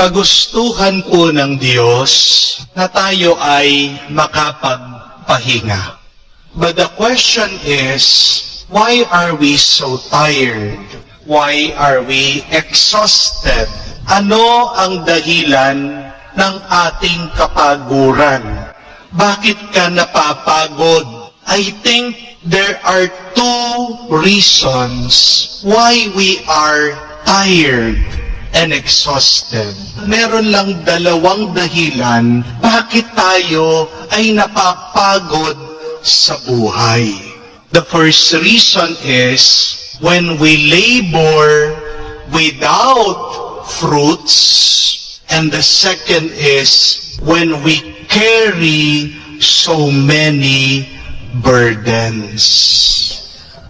Kagustuhan po ng Diyos na tayo ay makapagpahinga. But the question is, why are we so tired? Why are we exhausted? Ano ang dahilan ng ating kapaguran? Bakit ka napapagod? I think there are two reasons why we are tired and exhausted. Meron lang dalawang dahilan bakit tayo ay napapagod sa buhay. The first reason is when we labor without fruits, and the second is when we carry so many burdens.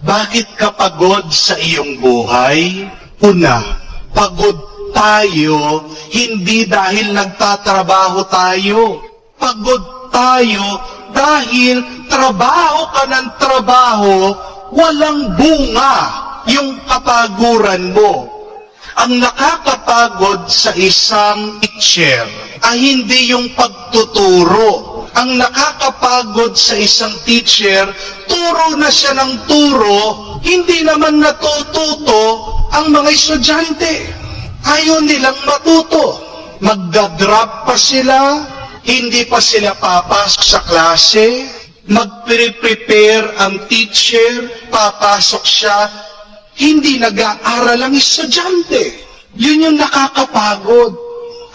Bakit ka pagod sa iyong buhay? Una, pagod tayo, hindi dahil nagtatrabaho tayo. Pagod tayo dahil trabaho ka ng trabaho, walang bunga yung kapaguran mo. Ang nakakapagod sa isang teacher ay hindi yung pagtuturo. Ang nakakapagod sa isang teacher, turo na siya ng turo, hindi naman natututo ang mga estudyante. Ayaw nilang matuto. Magdadrop pa sila, hindi pa sila papasok sa klase, magpre-prepare ang teacher, papasok siya, hindi nag-aaral ang estudyante. Yun yung nakakapagod.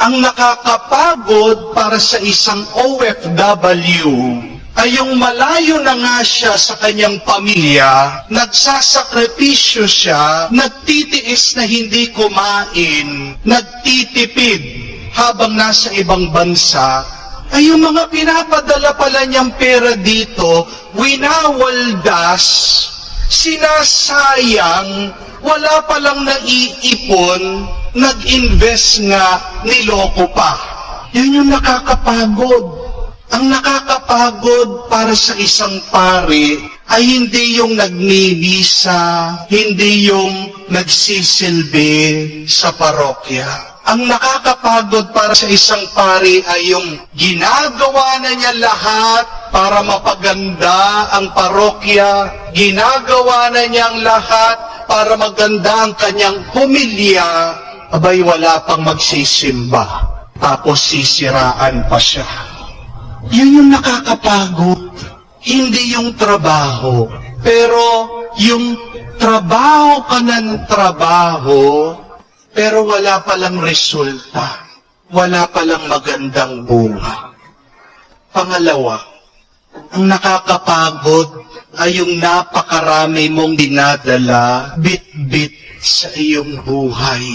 Ang nakakapagod para sa isang OFW ay yung malayo na nga siya sa kanyang pamilya, nagsasakripisyo siya, nagtitiis na hindi kumain, nagtitipid habang nasa ibang bansa, ay yung mga pinapadala pala niyang pera dito, winawaldas, sinasayang, wala palang naiipon, nag-invest nga, niloko pa. Yun yung nakakapagod. Ang nakakapagod para sa isang pari ay hindi yung nagmimisa, hindi yung nagsisilbi sa parokya. Ang nakakapagod para sa isang pari ay yung ginagawa na niya lahat para mapaganda ang parokya, ginagawa na niya ang lahat para maganda ang kanyang pamilya, abay wala pang magsisimba, tapos sisiraan pa siya. Yun yung nakakapagod, hindi yung trabaho. Pero yung trabaho ka ng trabaho, pero wala palang resulta, wala palang magandang bunga. Pangalawa, ang nakakapagod ay yung napakarami mong dinadala, bit-bit sa iyong buhay.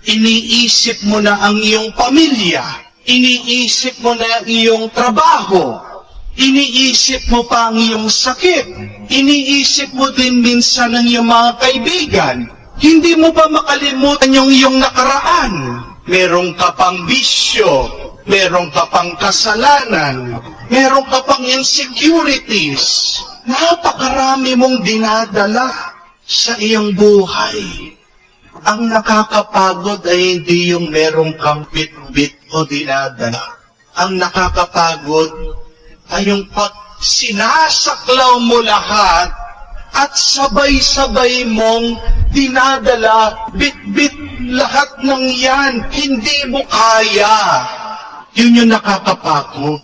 Iniisip mo na ang iyong pamilya, iniisip mo na ang iyong trabaho, iniisip mo pa ang iyong sakit, iniisip mo din minsan ang iyong mga kaibigan. Hindi mo ba makalimutan yung iyong nakaraan? Merong ka pang bisyo, merong ka pang kasalanan, merong ka pang insecurities. Napakarami mong dinadala sa iyong buhay. Ang nakakapagod ay hindi yung merong kang bit-bit o dinadala. Ang nakakapagod ay yung pag sinasaklaw mo lahat at sabay-sabay mong dinadala, bit-bit lahat ng yan, hindi mo kaya. Yun yung nakakapagod.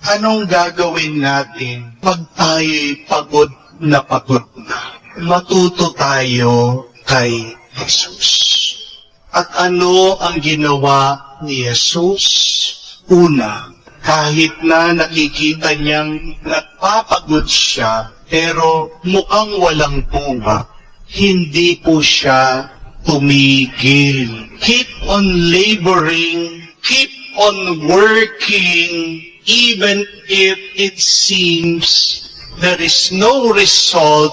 Anong gagawin natin pag tayo'y pagod na? Matuto tayo kay Jesus. At ano ang ginawa ni Jesus? Una, kahit na nakikita niyang nagpapagod siya, pero mukhang walang bunga, hindi po siya tumigil. Keep on laboring, keep on working, even if it seems there is no result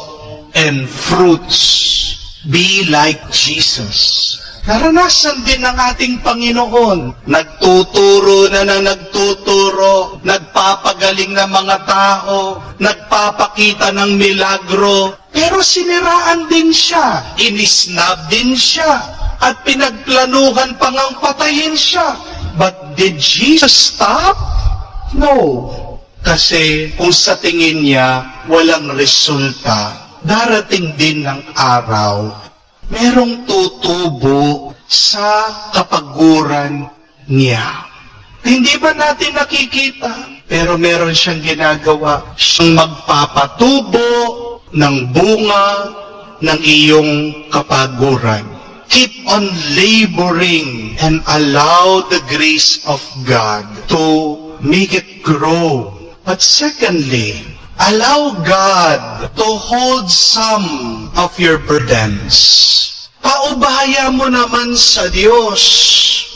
and fruits. Be like Jesus. Naranasan din ng ating Panginoon. Nagtuturo na nagtuturo, nagpapagaling ng mga tao, nagpapakita ng milagro, pero siniraan din siya, inisnab din siya, at pinagplanuhan pang ang patayin siya. But did Jesus stop? No. Kasi kung sa tingin niya walang resulta, darating din ng araw, merong tutubo sa kapaguran niya. Hindi ba natin nakikita? Pero meron siyang ginagawa. Siyang magpapatubo ng bunga ng iyong kapaguran. Keep on laboring and allow the grace of God to make it grow. But secondly, allow God to hold some of your burdens. Paubaya mo naman sa Diyos.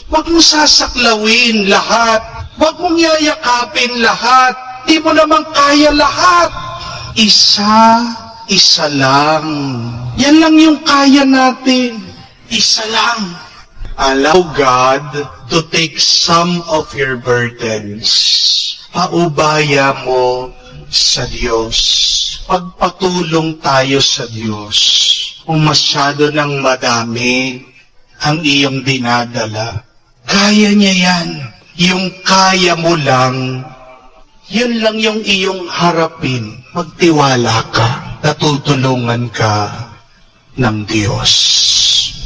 Huwag mong sasaklawin lahat. Huwag mong yayakapin lahat. Di mo naman kaya lahat. Isa lang. Yan lang yung kaya natin. Isa lang. Allow God to take some of your burdens. Paubaya mo sa Diyos. Pagpatulong tayo sa Diyos. Kung masyado ng madami ang iyong dinadala, kaya niya yan. Yung kaya mo lang, yun lang yung iyong harapin. Magtiwala ka, natutulungan ka ng Diyos.